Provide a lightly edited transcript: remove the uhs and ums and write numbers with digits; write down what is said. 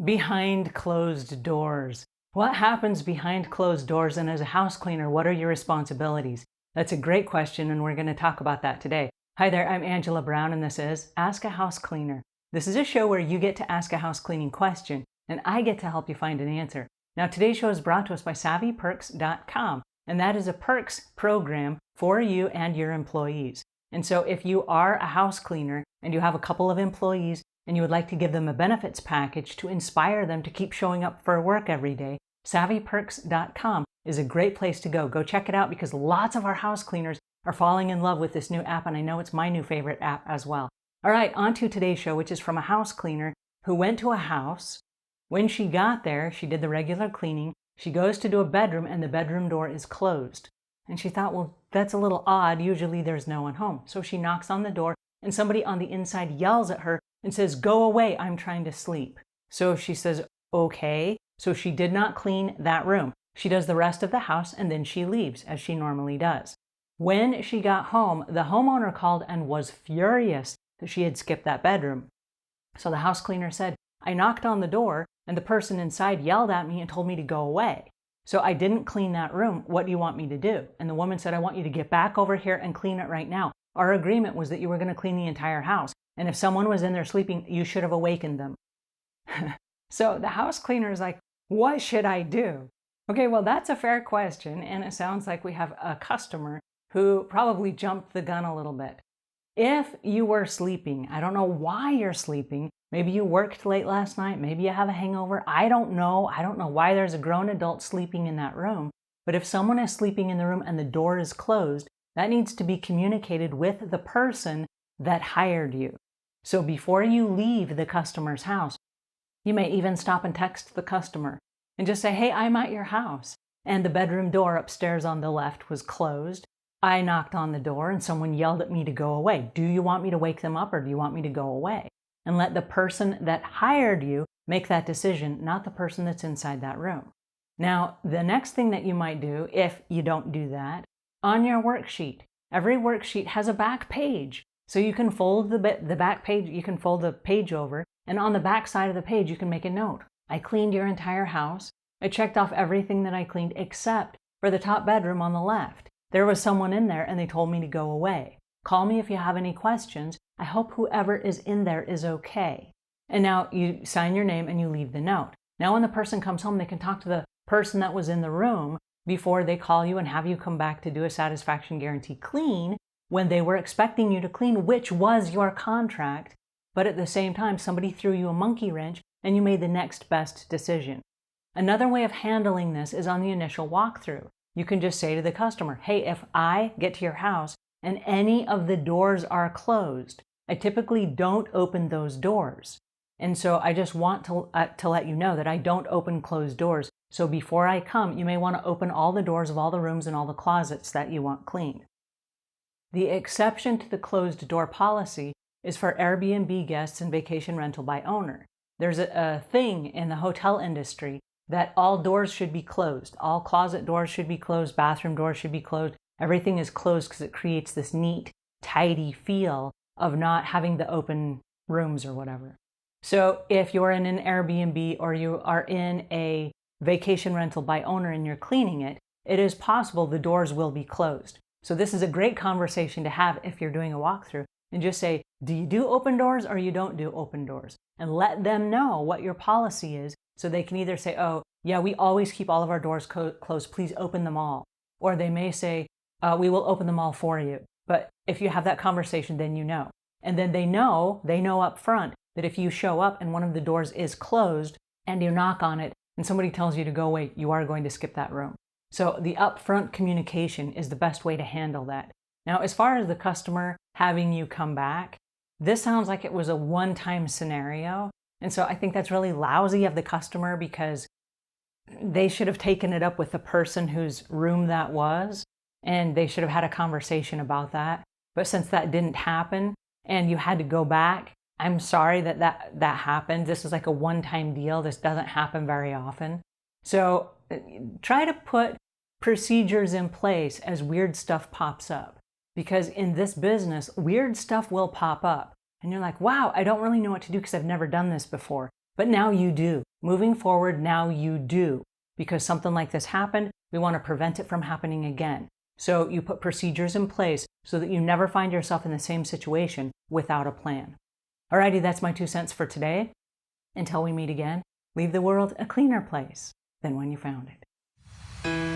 Behind closed doors. What happens behind closed doors, and as a house cleaner, what are your responsibilities? That's a great question, and we're going to talk about that today. Hi there, I'm Angela Brown, and this is Ask a House Cleaner. This is a show where you get to ask a house cleaning question, and I get to help you find an answer. Now, today's show is brought to us by SavvyPerks.com, and that is a perks program for you and your employees. And so if you are a house cleaner and you have a couple of employees and you would like to give them a benefits package to inspire them to keep showing up for work every day, SavvyPerks.com is a great place to go. Go check it out because lots of our house cleaners are falling in love with this new app, and I know it's my new favorite app as well. All right, on to today's show, which is from a house cleaner who went to a house. When she got there, she did the regular cleaning. She goes to do a bedroom, and the bedroom door is closed. And she thought, well, that's a little odd. Usually there's no one home. So she knocks on the door, and somebody on the inside yells at her and says, "Go away, I'm trying to sleep." So she says, okay. So she did not clean that room. She does the rest of the house, and then she leaves, as she normally does. When she got home, the homeowner called and was furious that she had skipped that bedroom. So the house cleaner said, "I knocked on the door, and the person inside yelled at me and told me to go away. So I didn't clean that room. What do you want me to do?" And the woman said, "I want you to get back over here and clean it right now. Our agreement was that you were going to clean the entire house. And if someone was in there sleeping, you should have awakened them." So the house cleaner is like, what should I do? Okay, well, that's a fair question. And it sounds like we have a customer who probably jumped the gun a little bit. If you were sleeping, I don't know why you're sleeping. Maybe you worked late last night. Maybe you have a hangover. I don't know. I don't know why there's a grown adult sleeping in that room. But if someone is sleeping in the room and the door is closed, that needs to be communicated with the person that hired you. So before you leave the customer's house, you may even stop and text the customer and just say, "Hey, I'm at your house, and the bedroom door upstairs on the left was closed. I knocked on the door and someone yelled at me to go away. Do you want me to wake them up or do you want me to go away?" And let the person that hired you make that decision, not the person that's inside that room. Now, the next thing that you might do, if you don't do that, on your worksheet, every worksheet has a back page. So you can fold the back page, you can fold the page over, and on the back side of the page, you can make a note. "I cleaned your entire house. I checked off everything that I cleaned except for the top bedroom on the left. There was someone in there and they told me to go away. Call me if you have any questions. I hope whoever is in there is okay." And now you sign your name and you leave the note. Now when the person comes home, they can talk to the person that was in the room before they call you and have you come back to do a satisfaction guarantee clean when they were expecting you to clean, which was your contract. But at the same time, somebody threw you a monkey wrench and you made the next best decision. Another way of handling this is on the initial walkthrough. You can just say to the customer, "Hey, if I get to your house and any of the doors are closed, I typically don't open those doors. And so I just want to let you know that I don't open closed doors. So before I come, you may want to open all the doors of all the rooms and all the closets that you want cleaned." The exception to the closed door policy is for Airbnb guests and vacation rental by owner. There's a thing in the hotel industry that all doors should be closed. All closet doors should be closed. Bathroom doors should be closed. Everything is closed because it creates this neat, tidy feel of not having the open rooms or whatever. So if you're in an Airbnb or you are in a vacation rental by owner and you're cleaning it, it is possible the doors will be closed. So this is a great conversation to have if you're doing a walkthrough, and just say, "Do you do open doors or you don't do open doors?" And let them know what your policy is so they can either say, "Oh, yeah, we always keep all of our doors closed. Please open them all." Or they may say, "We will open them all for you." But if you have that conversation, then you know. And then they know up front that if you show up and one of the doors is closed and you knock on it and somebody tells you to go away, you are going to skip that room. So the upfront communication is the best way to handle that. Now, as far as the customer having you come back, this sounds like it was a one-time scenario. And so I think that's really lousy of the customer because they should have taken it up with the person whose room that was, and they should have had a conversation about that. But since that didn't happen and you had to go back, I'm sorry that happened. This is like a one-time deal. This doesn't happen very often. So try to put procedures in place as weird stuff pops up. Because in this business, weird stuff will pop up. And you're like, wow, I don't really know what to do because I've never done this before. But now you do. Moving forward, now you do. Because something like this happened, we want to prevent it from happening again. So you put procedures in place so that you never find yourself in the same situation without a plan. Alrighty, that's my 2 cents for today. Until we meet again, leave the world a cleaner place than when you found it.